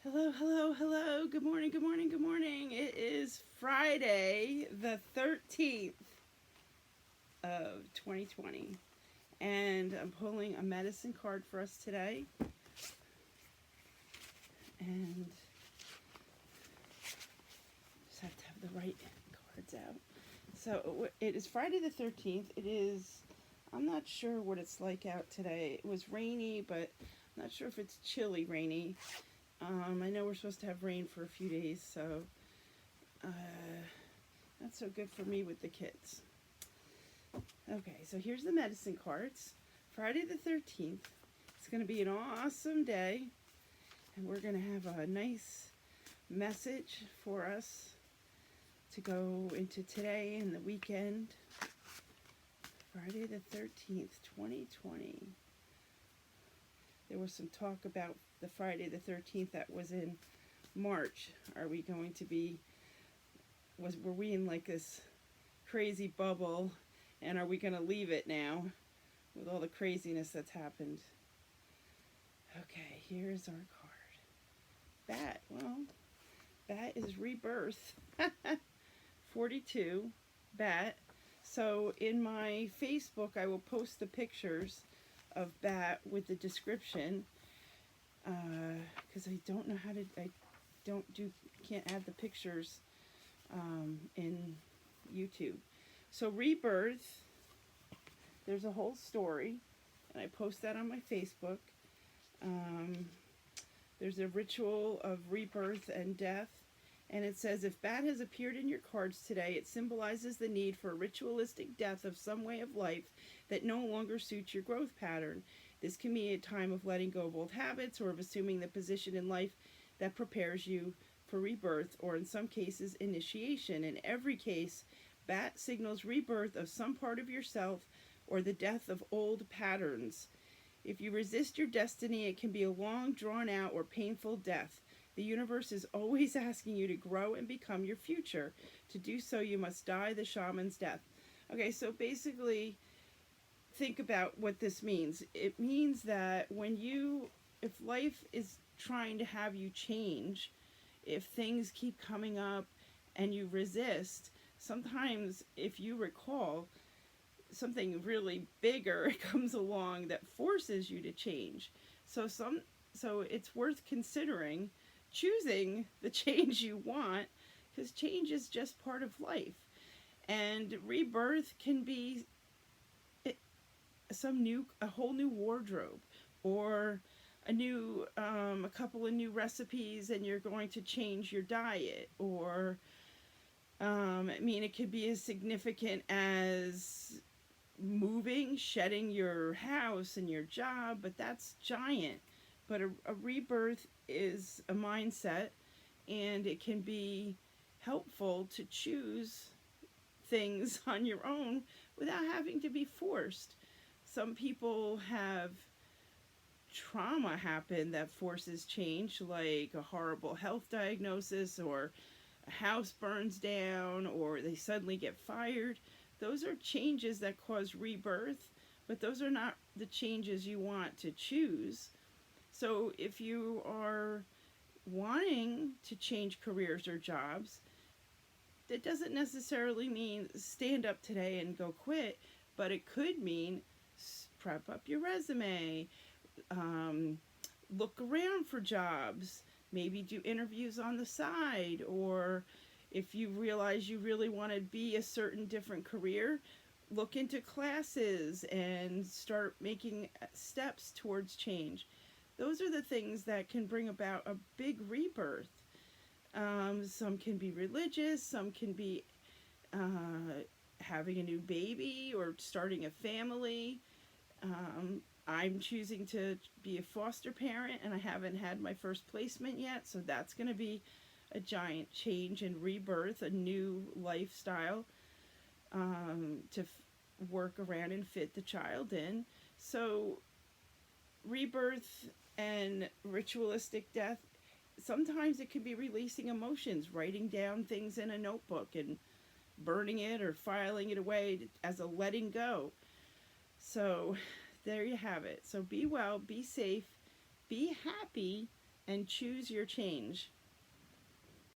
Hello, hello, hello. Good morning, good morning, good morning. It is Friday, the 13th of 2020. And I'm pulling a medicine card for us today. And just have to have the right cards out. So it is Friday the 13th. I'm not sure what it's like out today. It was rainy, but I'm not sure if it's chilly rainy. I know we're supposed to have rain for a few days, so not so good for me with the kids. Okay, so here's the medicine cards. Friday the 13th. It's going to be an awesome day, and we're going to have a nice message for us to go into today and the weekend. Friday the 13th, 2020. There was some talk about the Friday the 13th that was in March. Are we going to be, were we in like this crazy bubble, and are we going to leave it now with all the craziness that's happened? Okay, here's our card. Bat, well, bat is rebirth. 42, bat. So in my Facebook, I will post the pictures of bat with the description, because I don't know how to, can't add the pictures in YouTube. So rebirth, there's a whole story, and I post that on my Facebook. There's a ritual of rebirth and death, and it says, if bat has appeared in your cards today, it symbolizes the need for a ritualistic death of some way of life that no longer suits your growth pattern. This can be a time of letting go of old habits, or of assuming the position in life that prepares you for rebirth, or in some cases, initiation. In every case, bat signals rebirth of some part of yourself or the death of old patterns. If you resist your destiny, it can be a long, drawn-out, or painful death. The universe is always asking you to grow and become your future. To do so, you must die the shaman's death. Okay, so basically, think about what this means. It means that if life is trying to have you change, if things keep coming up and you resist, sometimes, if you recall, something really bigger comes along that forces you to change. So it's worth considering choosing the change you want, because change is just part of life. And rebirth can be a whole new wardrobe, or a couple of new recipes, and you're going to change your diet, or it could be as significant as moving, shedding your house and your job, but that's giant. But a rebirth is a mindset, and it can be helpful to choose things on your own without having to be forced. Some people have trauma happen that forces change, like a horrible health diagnosis, or a house burns down, or they suddenly get fired. Those are changes that cause rebirth, but those are not the changes you want to choose. So if you are wanting to change careers or jobs, that doesn't necessarily mean stand up today and go quit, but it could mean prep up your resume, look around for jobs, maybe do interviews on the side, or if you realize you really want to be a certain different career, look into classes and start making steps towards change. Those are the things that can bring about a big rebirth. Some can be religious, some can be having a new baby or starting a family. I'm choosing to be a foster parent, and I haven't had my first placement yet, so that's going to be a giant change and rebirth, a new lifestyle to work around and fit the child in. So rebirth and ritualistic death, sometimes it can be releasing emotions, writing down things in a notebook and burning it or filing it away as a letting go. So there you have it. So be well, be safe, be happy, and choose your change.